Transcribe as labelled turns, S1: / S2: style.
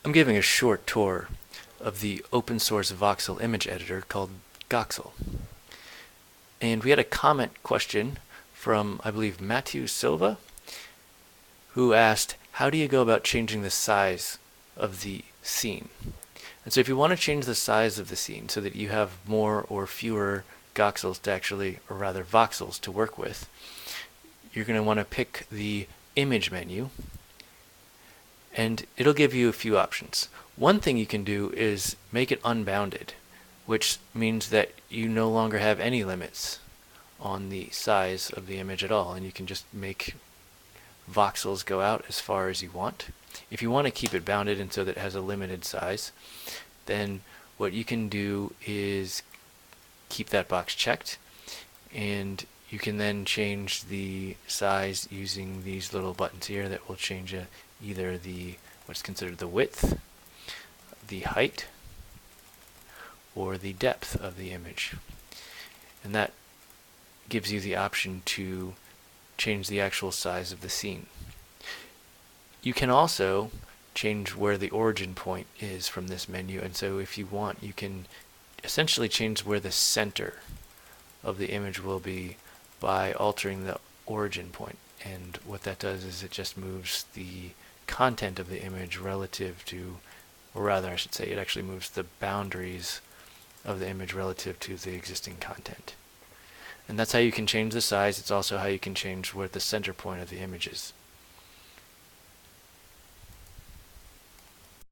S1: I'm giving a short tour of the open source voxel image editor called Goxel. And we had a comment question from, I believe, Matthew Silva, who asked, how do you go about changing the size of the scene? And so if you want to change the size of the scene so that you have more or fewer Goxels to actually, or rather voxels to work with, you're going to want to pick the image menu, and it'll give you a few options. One thing you can do is make it unbounded, which means that you no longer have any limits on the size of the image at all, and you can just make voxels go out as far as you want. If you want to keep it bounded and so that it has a limited size, then what you can do is keep that box checked, and you can then change the size using these little buttons here that will change either what's considered the width, the height, or the depth of the image. And that gives you the option to change the actual size of the scene. You can also change where the origin point is from this menu, and so if you want, you can essentially change where the center of the image will be by altering the origin point. And what that does is it just moves the content of the image relative to, or rather I should say, it actually moves the boundaries of the image relative to the existing content. And that's how you can change the size. It's also how you can change where the center point of the image is.